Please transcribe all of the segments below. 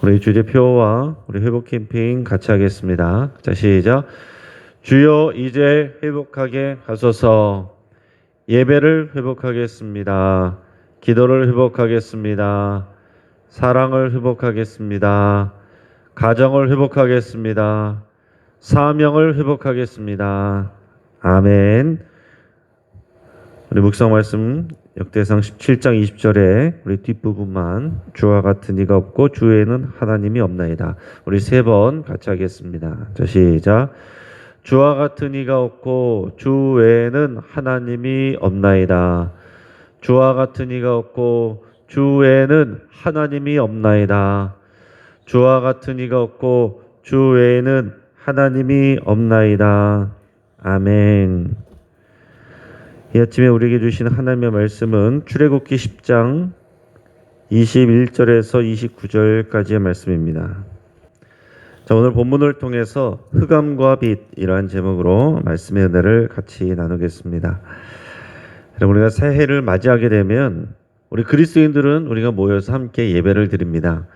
우리 주제표와 우리 회복 캠핑 같이 하겠습니다. 자, 시작. 주여 이제 회복하게 하소서. 예배를 회복하겠습니다. 기도를 회복하겠습니다. 사랑을 회복하겠습니다. 가정을 회복하겠습니다. 사명을 회복하겠습니다. 아멘. 우리 묵상 말씀 역대상 17장 20절에 우리 뒷부분만 주와 같은 이가 없고 주 외에는 하나님이 없나이다. 우리 세 번 같이 하겠습니다. 자, 시작. 주와 같은 이가 없고 주 외에는 하나님이 없나이다. 주와 같은 이가 없고 주 외에는 하나님이 없나이다. 주와 같은 이가 없고 주 외에는 하나님이 없나이다. 아멘. 이 아침에 우리에게 주신 하나님의 말씀은 출애굽기 10장 21절에서 29절까지의 말씀입니다. 자, 오늘 본문을 통해서 흑암과 빛이라는 제목으로 말씀의 은혜를 같이 나누겠습니다. 여러분, 우리가 새해를 맞이하게 되면 우리 그리스도인들은 우리가 모여서 함께 예배를 드립니다.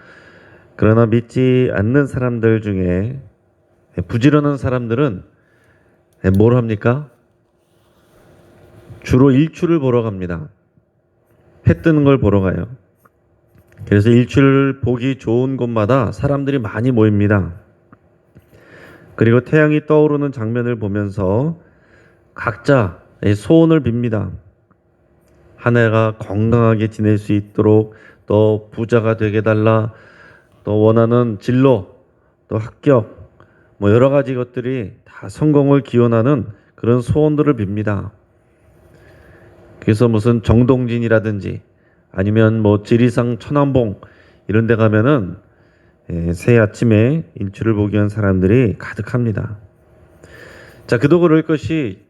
그러나 믿지 않는 사람들 중에 부지런한 사람들은 뭘 합니까? 주로 일출을 보러 갑니다. 해 뜨는 걸 보러 가요. 그래서 일출을 보기 좋은 곳마다 사람들이 많이 모입니다. 그리고 태양이 떠오르는 장면을 보면서 각자 소원을 빕니다. 한 해가 건강하게 지낼 수 있도록, 또 부자가 되게 달라, 또 원하는 진로, 또 합격, 여러 가지 것들이 다 성공을 기원하는 그런 소원들을 빕니다. 그래서 무슨 정동진이라든지 아니면 지리산 천안봉 이런 데 가면은 새해 아침에 일출을 보기 위한 사람들이 가득합니다. 자, 그도 그럴 것이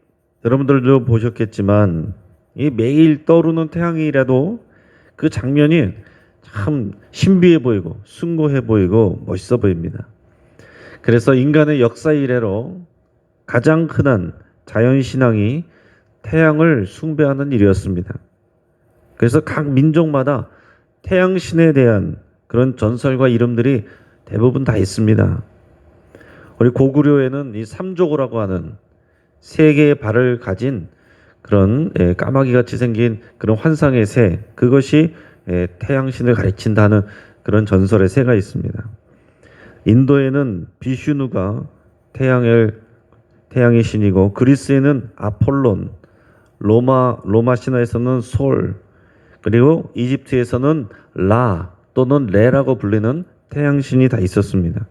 여러분들도 보셨겠지만 이 매일 떠오르는 태양이라도 그 장면이 참 신비해 보이고 숭고해 보이고 멋있어 보입니다. 그래서 인간의 역사 이래로 가장 흔한 자연신앙이 태양을 숭배하는 일이었습니다. 그래서 각 민족마다 태양신에 대한 그런 전설과 이름들이 대부분 다 있습니다. 우리 고구려에는 이 삼조고라고 하는 세 개의 발을 가진 그런 까마귀같이 생긴 그런 환상의 새, 그것이 태양신을 가리킨다는 그런 전설의 새가 있습니다. 인도에는 비슈누가 태양의 신이고, 그리스에는 아폴론, 로마 신화에서는 솔, 그리고 이집트에서는 라 또는 레라고 불리는 태양신이 다 있었습니다.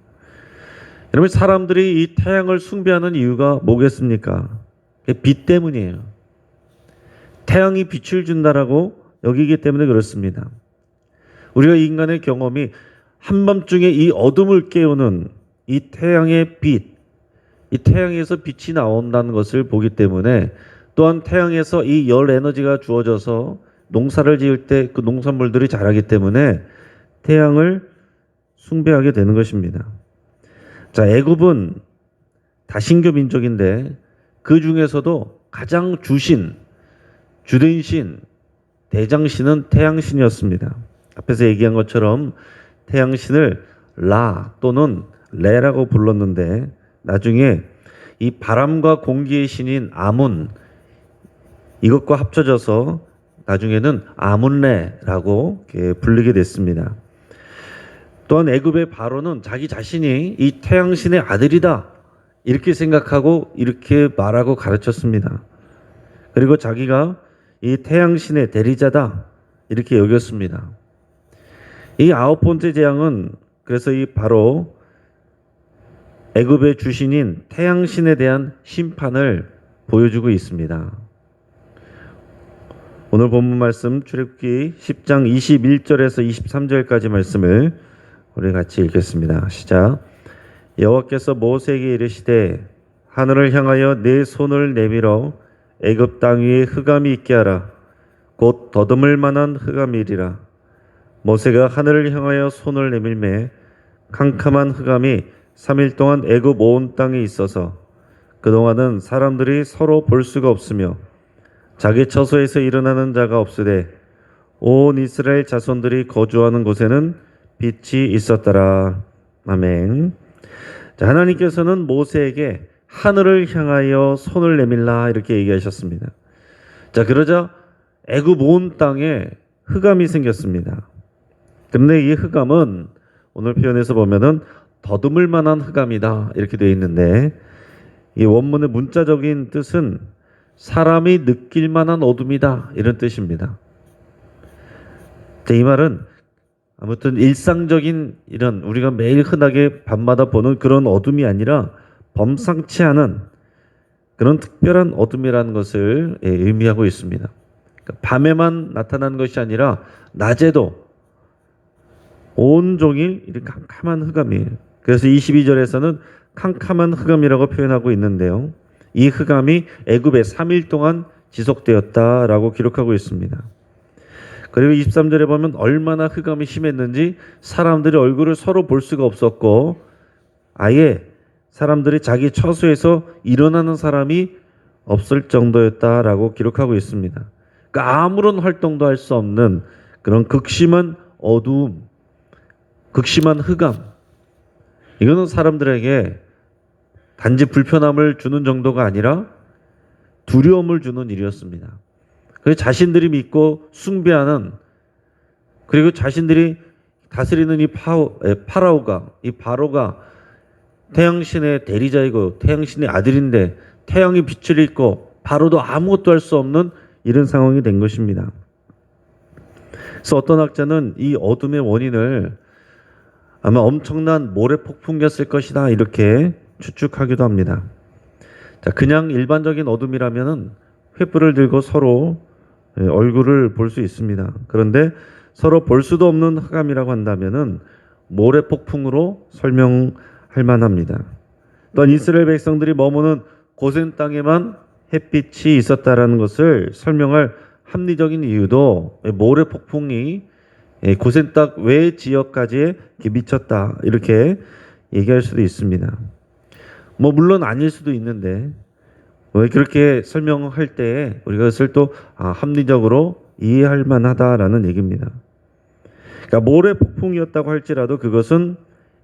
여러분, 사람들이 이 태양을 숭배하는 이유가 뭐겠습니까? 빛 때문이에요. 태양이 빛을 준다라고 여기기 때문에 그렇습니다. 우리가 인간의 경험이 한밤중에 이 어둠을 깨우는 이 태양의 빛, 이 태양에서 빛이 나온다는 것을 보기 때문에, 또한 태양에서 이 열 에너지가 주어져서 농사를 지을 때 그 농산물들이 자라기 때문에 태양을 숭배하게 되는 것입니다. 자, 애굽은 다신교 민족인데 그 중에서도 가장 주된 신, 대장신은 태양신이었습니다. 앞에서 얘기한 것처럼 태양신을 라 또는 레라고 불렀는데, 나중에 이 바람과 공기의 신인 아문, 이것과 합쳐져서 나중에는 아문레라고 불리게 됐습니다. 또한 애굽의 바로는 자기 자신이 이 태양신의 아들이다 이렇게 생각하고 이렇게 말하고 가르쳤습니다. 그리고 자기가 이 태양신의 대리자다 이렇게 여겼습니다. 이 9번째 재앙은 그래서 이 바로 애굽의 주신인 태양신에 대한 심판을 보여주고 있습니다. 오늘 본문 말씀 출애굽기 10장 21절에서 23절까지 말씀을 우리 같이 읽겠습니다. 시작. 여호와께서 모세에게 이르시되 하늘을 향하여 내 손을 내밀어 애굽 땅 위에 흑암이 있게 하라. 곧 더듬을 만한 흑암이리라. 모세가 하늘을 향하여 손을 내밀매 캄캄한 흑암이 3일 동안 애굽 온 땅에 있어서 그동안은 사람들이 서로 볼 수가 없으며 자기 처소에서 일어나는 자가 없으되 온 이스라엘 자손들이 거주하는 곳에는 빛이 있었더라. 아멘. 자, 하나님께서는 모세에게 하늘을 향하여 손을 내밀라 이렇게 얘기하셨습니다. 자, 그러자 애굽 온 땅에 흑암이 생겼습니다. 근데 이 흑암은 오늘 표현에서 보면은 더듬을 만한 흑암이다 이렇게 되어 있는데, 이 원문의 문자적인 뜻은 사람이 느낄 만한 어둠이다 이런 뜻입니다. 자, 이 말은 아무튼 일상적인 이런 우리가 매일 흔하게 밤마다 보는 그런 어둠이 아니라 범상치 않은 그런 특별한 어둠이라는 것을 의미하고 있습니다. 그러니까 밤에만 나타나는 것이 아니라 낮에도 온종일 이렇게 캄캄한 흑암이에요. 그래서 22절에서는 캄캄한 흑암이라고 표현하고 있는데요. 이 흑암이 애굽에 3일 동안 지속되었다라고 기록하고 있습니다. 그리고 23절에 보면 얼마나 흑암이 심했는지 사람들이 얼굴을 서로 볼 수가 없었고, 아예 사람들이 자기 처소에서 일어나는 사람이 없을 정도였다라고 기록하고 있습니다. 그러니까 아무런 활동도 할 수 없는 그런 극심한 어두움, 극심한 흑암. 이거는 사람들에게 단지 불편함을 주는 정도가 아니라 두려움을 주는 일이었습니다. 그래서 자신들이 믿고 숭배하는, 그리고 자신들이 다스리는 이 파라오가, 이 바로가 태양신의 대리자이고 태양신의 아들인데 태양이 빛을 잃고 바로도 아무것도 할 수 없는 이런 상황이 된 것입니다. 그래서 어떤 학자는 이 어둠의 원인을 아마 엄청난 모래폭풍이었을 것이다 이렇게 추측하기도 합니다. 자, 그냥 일반적인 어둠이라면은 횃불을 들고 서로 얼굴을 볼 수 있습니다. 그런데 서로 볼 수도 없는 흑암이라고 한다면은 모래폭풍으로 설명할 만합니다. 또한 이스라엘 백성들이 머무는 고센 땅에만 햇빛이 있었다라는 것을 설명할 합리적인 이유도 모래폭풍이 고센 땅 외 지역까지 미쳤다 이렇게 얘기할 수도 있습니다. 뭐 물론 아닐 수도 있는데 그렇게 설명할 때 우리가 그것을 또 합리적으로 이해할 만하다라는 얘기입니다. 그러니까 모래폭풍이었다고 할지라도 그것은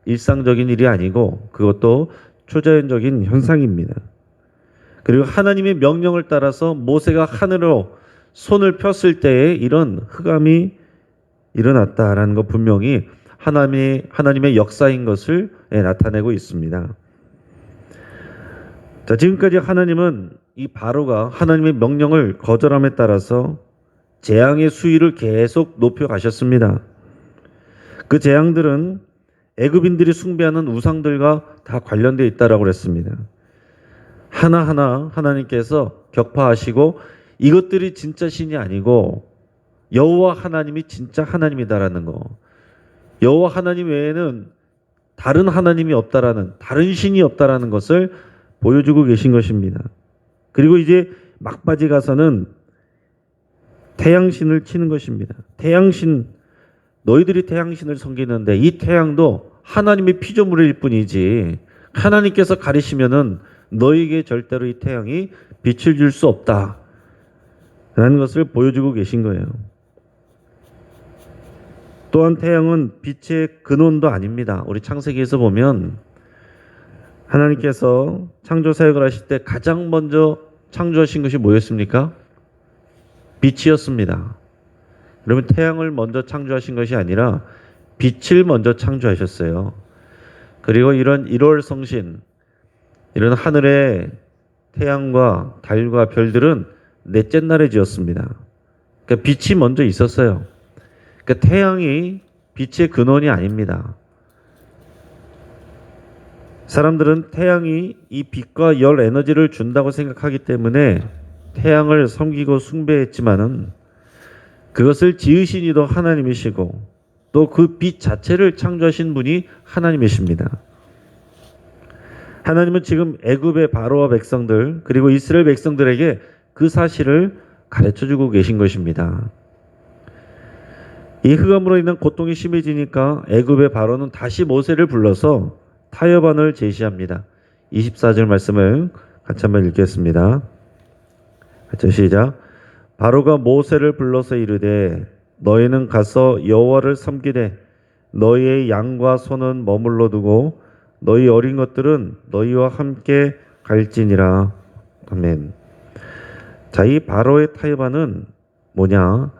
일상적인 일이 아니고 그것도 초자연적인 현상입니다. 그리고 하나님의 명령을 따라서 모세가 하늘로 손을 폈을 때에 이런 흑암이 일어났다라는 것 분명히 하나님의 역사인 것을 나타내고 있습니다. 자, 지금까지 하나님은 이 바로가 하나님의 명령을 거절함에 따라서 재앙의 수위를 계속 높여 가셨습니다. 그 재앙들은 애굽인들이 숭배하는 우상들과 다 관련되어 있다라고 그랬습니다. 하나하나 하나님께서 격파하시고 이것들이 진짜 신이 아니고 여호와 하나님이 진짜 하나님이다라는 거, 여호와 하나님 외에는 다른 하나님이 없다라는, 다른 신이 없다라는 것을 보여주고 계신 것입니다. 그리고 이제 막바지 가서는 태양신을 치는 것입니다. 태양신, 너희들이 태양신을 섬기는데 이 태양도 하나님의 피조물일 뿐이지 하나님께서 가리시면은 너희에게 절대로 이 태양이 빛을 줄 수 없다 라는 것을 보여주고 계신 거예요. 또한 태양은 빛의 근원도 아닙니다. 우리 창세기에서 보면 하나님께서 창조 사역을 하실 때 가장 먼저 창조하신 것이 뭐였습니까? 빛이었습니다. 그러면 태양을 먼저 창조하신 것이 아니라 빛을 먼저 창조하셨어요. 그리고 이런 1월 성신, 이런 하늘의 태양과 달과 별들은 넷째 날에 지었습니다. 그러니까 빛이 먼저 있었어요. 그러니까 태양이 빛의 근원이 아닙니다. 사람들은 태양이 이 빛과 열 에너지를 준다고 생각하기 때문에 태양을 섬기고 숭배했지만은 그것을 지으신 이도 하나님이시고 또 그 빛 자체를 창조하신 분이 하나님이십니다. 하나님은 지금 애굽의 바로와 백성들 그리고 이스라엘 백성들에게 그 사실을 가르쳐주고 계신 것입니다. 이 흑암으로 인한 고통이 심해지니까 애굽의 바로는 다시 모세를 불러서 타협안을 제시합니다. 24절 말씀을 같이 한번 읽겠습니다. 같이 시작. 바로가 모세를 불러서 이르되 너희는 가서 여호와를 섬기되 너희의 양과 소는 머물러 두고 너희 어린 것들은 너희와 함께 갈지니라. 아멘. 자, 이 바로의 타협안은 뭐냐?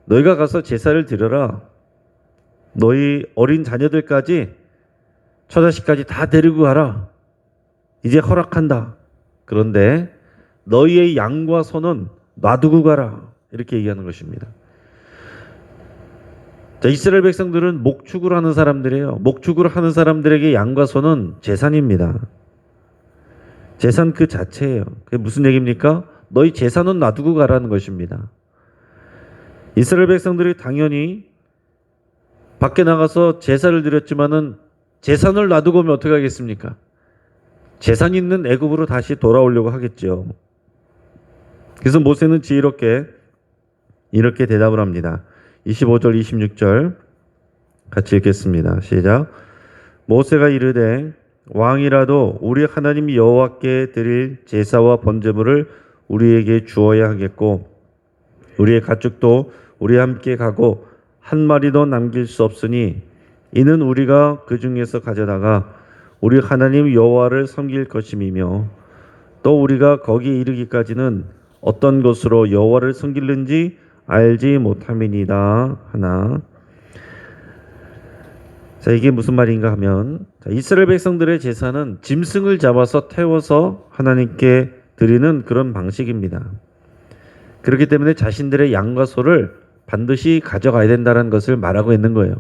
너희가 가서 제사를 드려라. 너희 어린 자녀들까지 처자식까지 다 데리고 가라. 이제 허락한다. 그런데 너희의 양과 소는 놔두고 가라. 이렇게 얘기하는 것입니다. 자, 이스라엘 백성들은 목축을 하는 사람들이에요. 목축을 하는 사람들에게 양과 소는 재산입니다. 재산 그 자체예요. 그게 무슨 얘기입니까? 너희 재산은 놔두고 가라는 것입니다. 이스라엘 백성들이 당연히 밖에 나가서 제사를 드렸지만은 재산을 놔두고 오면 어떻게 하겠습니까? 재산 있는 애굽으로 다시 돌아오려고 하겠죠. 그래서 모세는 지혜롭게 이렇게 대답을 합니다. 25절 26절 같이 읽겠습니다. 시작. 모세가 이르되 왕이라도 우리 하나님 여호와께 드릴 제사와 번제물을 우리에게 주어야 하겠고 우리의 가축도 우리와 함께 가고 한 마리도 남길 수 없으니 이는 우리가 그 중에서 가져다가 우리 하나님 여호와를 섬길 것임이며 또 우리가 거기에 이르기까지는 어떤 것으로 여호와를 섬길는지 알지 못함이니이다 하나. 자, 이게 무슨 말인가 하면 이스라엘 백성들의 제사는 짐승을 잡아서 태워서 하나님께 드리는 그런 방식입니다. 그렇기 때문에 자신들의 양과 소를 반드시 가져가야 된다는 것을 말하고 있는 거예요.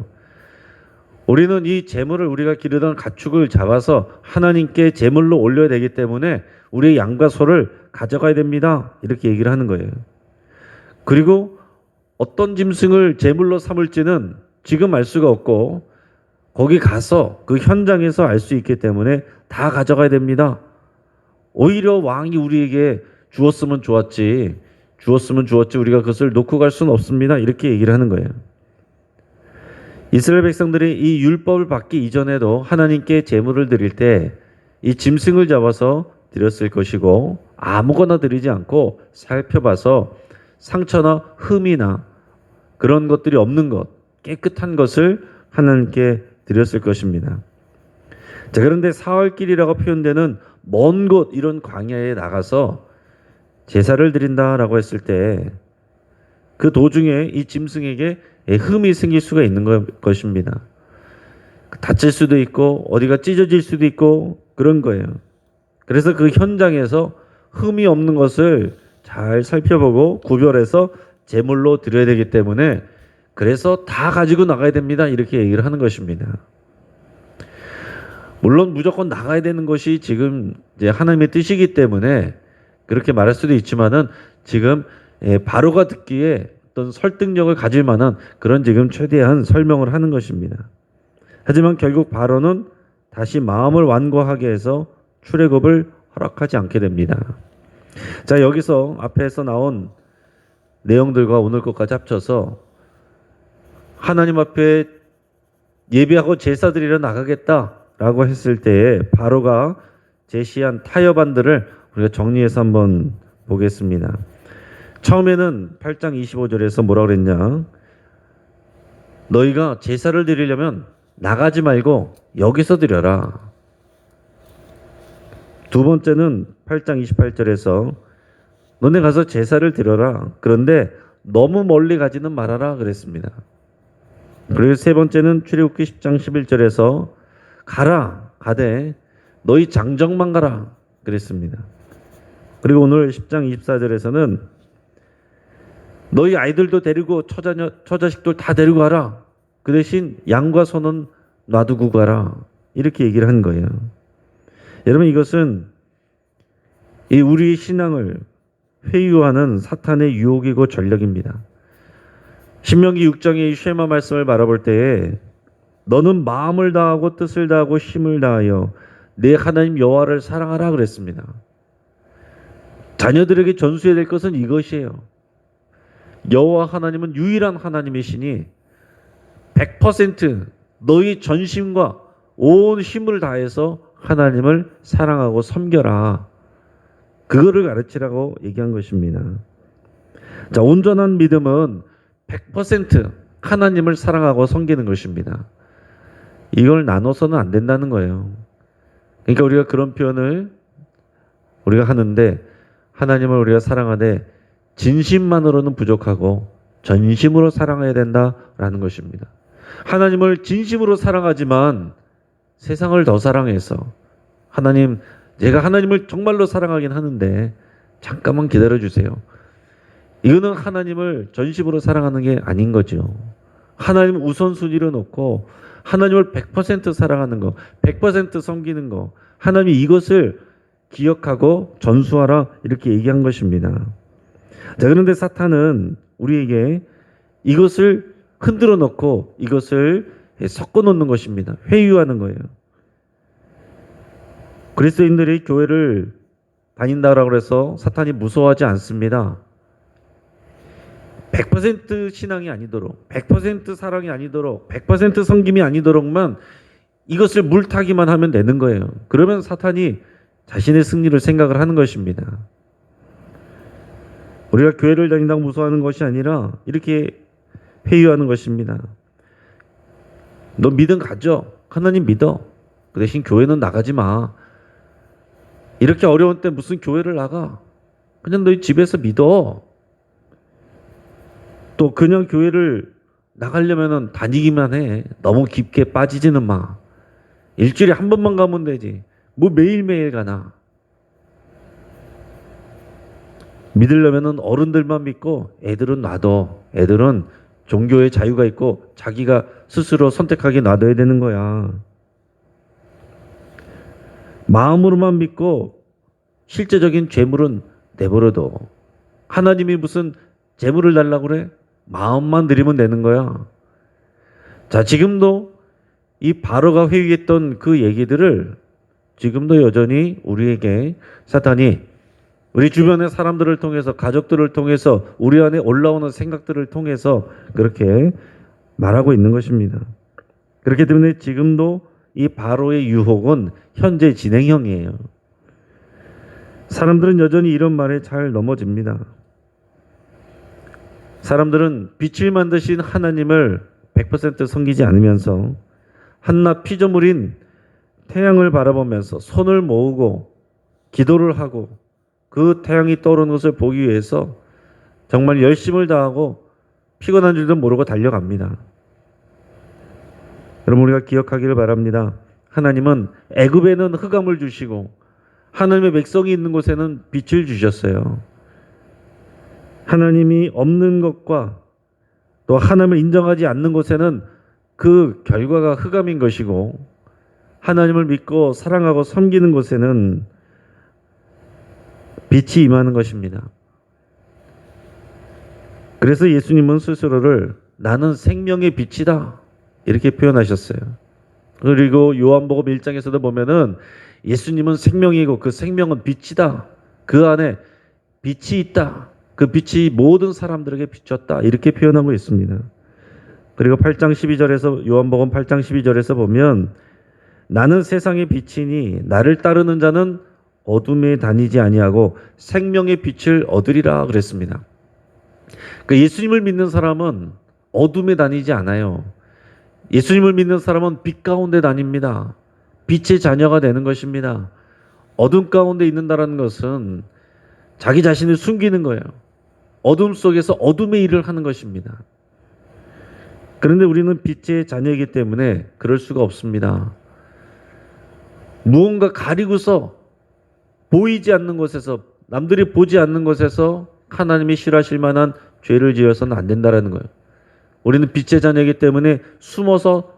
우리는 이 제물을 우리가 기르던 가축을 잡아서 하나님께 제물로 올려야 되기 때문에 우리의 양과 소를 가져가야 됩니다. 이렇게 얘기를 하는 거예요. 그리고 어떤 짐승을 제물로 삼을지는 지금 알 수가 없고 거기 가서 그 현장에서 알 수 있기 때문에 다 가져가야 됩니다. 오히려 왕이 우리에게 주었으면 좋았지 우리가 그것을 놓고 갈 수는 없습니다. 이렇게 얘기를 하는 거예요. 이스라엘 백성들이 이 율법을 받기 이전에도 하나님께 제물을 드릴 때 이 짐승을 잡아서 드렸을 것이고 아무거나 드리지 않고 살펴봐서 상처나 흠이나 그런 것들이 없는 것, 깨끗한 것을 하나님께 드렸을 것입니다. 자, 그런데 사흘길이라고 표현되는 먼 곳 이런 광야에 나가서 제사를 드린다라고 했을 때 그 도중에 이 짐승에게 흠이 생길 수가 있는 것입니다. 다칠 수도 있고 어디가 찢어질 수도 있고 그런 거예요. 그래서 그 현장에서 흠이 없는 것을 잘 살펴보고 구별해서 제물로 드려야 되기 때문에 그래서 다 가지고 나가야 됩니다. 이렇게 얘기를 하는 것입니다. 물론 무조건 나가야 되는 것이 지금 이제 하나님의 뜻이기 때문에 그렇게 말할 수도 있지만은 지금 바로가 듣기에 어떤 설득력을 가질 만한 그런 지금 최대한 설명을 하는 것입니다. 하지만 결국 바로는 다시 마음을 완고하게 해서 출애굽을 허락하지 않게 됩니다. 자, 여기서 앞에서 나온 내용들과 오늘 것까지 합쳐서 하나님 앞에 예배하고 제사 드리러 나가겠다라고 했을 때에 바로가 제시한 타협안들을 우리가 정리해서 한번 보겠습니다. 처음에는 8장 25절에서 뭐라고 그랬냐? 너희가 제사를 드리려면 나가지 말고 여기서 드려라. 두 번째는 8장 28절에서 너네 가서 제사를 드려라. 그런데 너무 멀리 가지는 말아라 그랬습니다. 그리고 세 번째는 출애굽기 10장 11절에서 가라 가되 너희 장정만 가라 그랬습니다. 그리고 오늘 10장 24절에서는 너희 아이들도 데리고 처자식들 다 데리고 가라. 그 대신 양과 소는 놔두고 가라. 이렇게 얘기를 한 거예요. 여러분, 이것은 이 우리의 신앙을 회유하는 사탄의 유혹이고 전략입니다. 신명기 6장의 이 쉐마 말씀을 바라볼 때에 너는 마음을 다하고 뜻을 다하고 힘을 다하여 내 하나님 여호와를 사랑하라 그랬습니다. 자녀들에게 전수해야 될 것은 이것이에요. 여호와 하나님은 유일한 하나님이시니 100% 너희 전심과 온 힘을 다해서 하나님을 사랑하고 섬겨라. 그거를 가르치라고 얘기한 것입니다. 자, 온전한 믿음은 100% 하나님을 사랑하고 섬기는 것입니다. 이걸 나눠서는 안 된다는 거예요. 그러니까 우리가 그런 표현을 우리가 하는데 하나님을 우리가 사랑하되 진심만으로는 부족하고 전심으로 사랑해야 된다라는 것입니다. 하나님을 진심으로 사랑하지만 세상을 더 사랑해서 하나님, 제가 하나님을 정말로 사랑하긴 하는데 잠깐만 기다려 주세요. 이거는 하나님을 전심으로 사랑하는 게 아닌 거죠. 하나님 우선순위로 놓고 하나님을 100% 사랑하는 거, 100% 섬기는 거, 하나님 이것을 기억하고 전수하라 이렇게 얘기한 것입니다. 자, 그런데 사탄은 우리에게 이것을 흔들어 놓고 이것을 섞어 놓는 것입니다. 회유하는 거예요. 그리스도인들이 교회를 다닌다라고 해서 사탄이 무서워하지 않습니다. 100% 신앙이 아니도록, 100% 사랑이 아니도록, 100% 섬김이 아니도록만 이것을 물타기만 하면 되는 거예요. 그러면 사탄이 자신의 승리를 생각을 하는 것입니다. 우리가 교회를 다닌다고 무서워하는 것이 아니라 이렇게 회유하는 것입니다. 너 믿음 가져. 하나님 믿어. 그 대신 교회는 나가지 마. 이렇게 어려운 때 무슨 교회를 나가? 그냥 너희 집에서 믿어. 또 그냥 교회를 나가려면 다니기만 해. 너무 깊게 빠지지는 마. 일주일에 한 번만 가면 되지. 뭐 매일매일 가나. 믿으려면 어른들만 믿고 애들은 놔둬. 애들은 종교의 자유가 있고 자기가 스스로 선택하게 놔둬야 되는 거야. 마음으로만 믿고 실제적인 재물은 내버려둬. 하나님이 무슨 재물을 달라고 그래? 마음만 드리면 되는 거야. 자, 지금도 이 바로가 회유했던 그 얘기들을 지금도 여전히 우리에게 사탄이 우리 주변의 사람들을 통해서 가족들을 통해서 우리 안에 올라오는 생각들을 통해서 그렇게 말하고 있는 것입니다. 그렇기 때문에 지금도 이 바로의 유혹은 현재 진행형이에요. 사람들은 여전히 이런 말에 잘 넘어집니다. 사람들은 빛을 만드신 하나님을 100% 섬기지 않으면서 한낮 피조물인 태양을 바라보면서 손을 모으고 기도를 하고 그 태양이 떠오르는 것을 보기 위해서 정말 열심을 다하고 피곤한 줄도 모르고 달려갑니다. 여러분, 우리가 기억하기를 바랍니다. 하나님은 애굽에는 흑암을 주시고 하나님의 백성이 있는 곳에는 빛을 주셨어요. 하나님이 없는 것과 또 하나님을 인정하지 않는 곳에는 그 결과가 흑암인 것이고 하나님을 믿고 사랑하고 섬기는 곳에는 빛이 임하는 것입니다. 그래서 예수님은 스스로를 나는 생명의 빛이다 이렇게 표현하셨어요. 그리고 요한복음 1장에서도 보면은 예수님은 생명이고 그 생명은 빛이다. 그 안에 빛이 있다. 그 빛이 모든 사람들에게 비쳤다. 이렇게 표현하고 있습니다. 그리고 8장 12절에서 요한복음 8장 12절에서 보면 나는 세상의 빛이니 나를 따르는 자는 어둠에 다니지 아니하고 생명의 빛을 얻으리라 그랬습니다. 그 예수님을 믿는 사람은 어둠에 다니지 않아요. 예수님을 믿는 사람은 빛 가운데 다닙니다. 빛의 자녀가 되는 것입니다. 어둠 가운데 있는다는 것은 자기 자신을 숨기는 거예요. 어둠 속에서 어둠의 일을 하는 것입니다. 그런데 우리는 빛의 자녀이기 때문에 그럴 수가 없습니다. 무언가 가리고서 보이지 않는 곳에서 남들이 보지 않는 곳에서 하나님이 싫어하실 만한 죄를 지어서는 안 된다는 거예요. 우리는 빛의 자녀이기 때문에 숨어서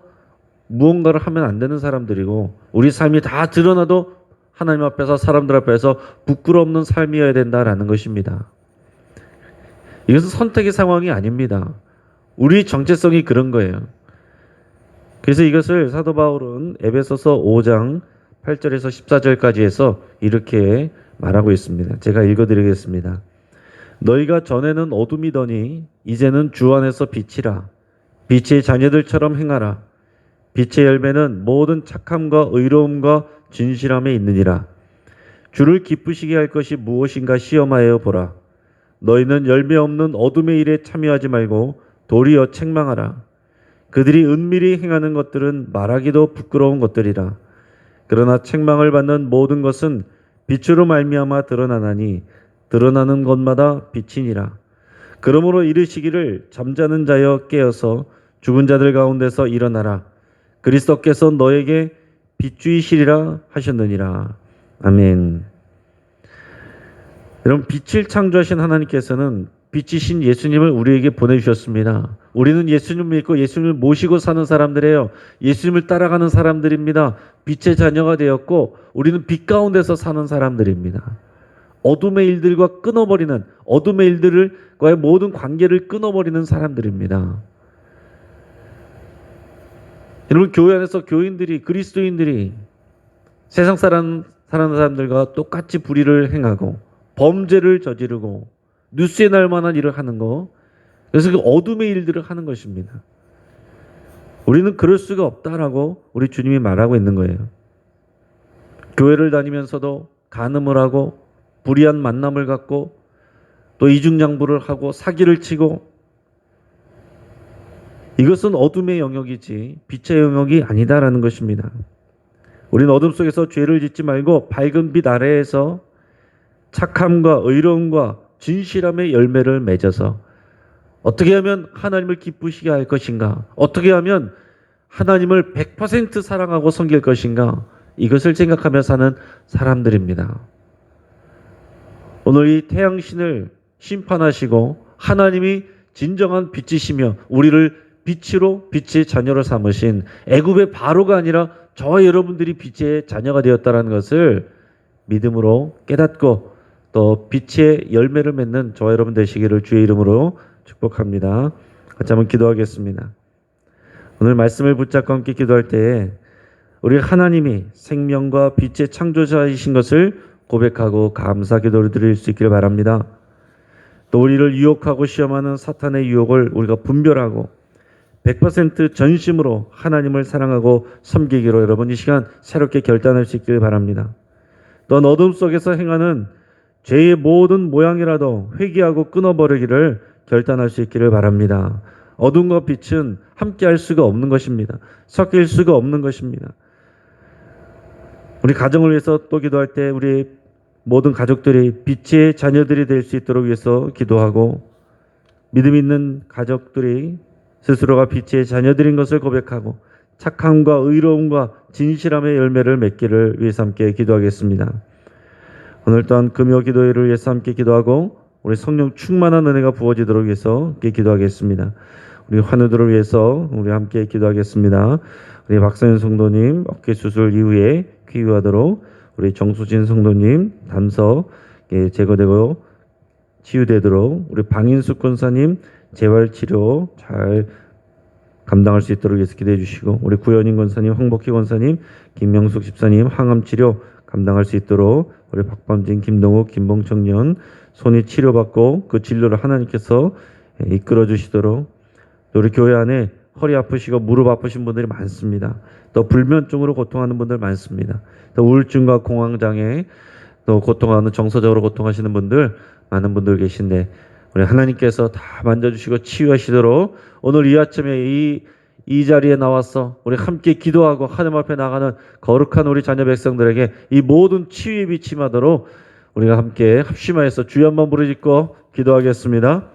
무언가를 하면 안 되는 사람들이고 우리 삶이 다 드러나도 하나님 앞에서 사람들 앞에서 부끄러움는 삶이어야 된다라는 것입니다. 이것은 선택의 상황이 아닙니다. 우리 정체성이 그런 거예요. 그래서 이것을 사도 바울은 에베소서 5장 8절에서 14절까지 해서 이렇게 말하고 있습니다. 제가 읽어드리겠습니다. 너희가 전에는 어둠이더니 이제는 주 안에서 빛이라. 빛의 자녀들처럼 행하라. 빛의 열매는 모든 착함과 의로움과 진실함에 있느니라. 주를 기쁘시게 할 것이 무엇인가 시험하여 보라. 너희는 열매 없는 어둠의 일에 참여하지 말고 도리어 책망하라. 그들이 은밀히 행하는 것들은 말하기도 부끄러운 것들이라. 그러나 책망을 받는 모든 것은 빛으로 말미암아 드러나나니 드러나는 것마다 빛이니라. 그러므로 이르시기를 잠자는 자여 깨어서 죽은 자들 가운데서 일어나라. 그리스도께서 너에게 빛주이시리라 하셨느니라. 아멘. 여러분, 빛을 창조하신 하나님께서는 빛이신 예수님을 우리에게 보내주셨습니다. 우리는 예수님을 믿고 예수님을 모시고 사는 사람들이에요. 예수님을 따라가는 사람들입니다. 빛의 자녀가 되었고 우리는 빛 가운데서 사는 사람들입니다. 어둠의 일들과 끊어버리는, 어둠의 일들과의 모든 관계를 끊어버리는 사람들입니다. 여러분, 교회 안에서 교인들이, 그리스도인들이 세상 사는 사람들과 똑같이 불의를 행하고 범죄를 저지르고 뉴스에 날 만한 일을 하는 거, 그래서 그 어둠의 일들을 하는 것입니다. 우리는 그럴 수가 없다라고 우리 주님이 말하고 있는 거예요. 교회를 다니면서도 간음을 하고 불의한 만남을 갖고 또 이중양부를 하고 사기를 치고, 이것은 어둠의 영역이지 빛의 영역이 아니다라는 것입니다. 우리는 어둠 속에서 죄를 짓지 말고 밝은 빛 아래에서 착함과 의로움과 진실함의 열매를 맺어서 어떻게 하면 하나님을 기쁘시게 할 것인가, 어떻게 하면 하나님을 100% 사랑하고 섬길 것인가, 이것을 생각하며 사는 사람들입니다. 오늘 이 태양신을 심판하시고 하나님이 진정한 빛이시며 우리를 빛으로, 빛의 자녀로 삼으신 애굽의 바로가 아니라 저와 여러분들이 빛의 자녀가 되었다는 것을 믿음으로 깨닫고 또 빛의 열매를 맺는 저와 여러분 되시기를 주의 이름으로 축복합니다. 같이 한번 기도하겠습니다. 오늘 말씀을 붙잡고 함께 기도할 때에 우리 하나님이 생명과 빛의 창조자이신 것을 고백하고 감사 기도를 드릴 수 있기를 바랍니다. 또 우리를 유혹하고 시험하는 사탄의 유혹을 우리가 분별하고 100% 전심으로 하나님을 사랑하고 섬기기로 여러분 이 시간 새롭게 결단할 수 있기를 바랍니다. 또 어둠 속에서 행하는 죄의 모든 모양이라도 회개하고 끊어버리기를 결단할 수 있기를 바랍니다. 어둠과 빛은 함께할 수가 없는 것입니다. 섞일 수가 없는 것입니다. 우리 가정을 위해서 또 기도할 때 우리 모든 가족들이 빛의 자녀들이 될 수 있도록 위해서 기도하고, 믿음 있는 가족들이 스스로가 빛의 자녀들인 것을 고백하고 착함과 의로움과 진실함의 열매를 맺기를 위해서 함께 기도하겠습니다. 오늘 또한 금요 기도회를 위해서 함께 기도하고 우리 성령 충만한 은혜가 부어지도록 위해서 함께 기도하겠습니다. 우리 환우들을 위해서 우리 함께 기도하겠습니다. 우리 박선현 성도님 어깨 수술 이후에 쾌유하도록, 우리 정수진 성도님 담석 제거되고 치유되도록, 우리 방인숙 권사님 재활치료 잘 감당할 수 있도록 위해서 기도해 주시고, 우리 구현인 권사님, 황복희 권사님, 김명숙 집사님 항암치료 감당할 수 있도록, 우리 박범진, 김동욱, 김봉청년 손이 치료받고 그 진료를 하나님께서 이끌어 주시도록, 또 우리 교회 안에 허리 아프시고 무릎 아프신 분들이 많습니다. 또 불면증으로 고통하는 분들 많습니다. 또 우울증과 공황장애 또 고통하는, 정서적으로 고통하시는 분들 많은 분들 계신데 우리 하나님께서 다 만져주시고 치유하시도록 오늘 이 아침에 이 자리에 나와서 우리 함께 기도하고 하나님 앞에 나가는 거룩한 우리 자녀 백성들에게 이 모든 치유의 빛이 임하도록 우리가 함께 합심하여서 주여 한번 부르짖고 기도하겠습니다.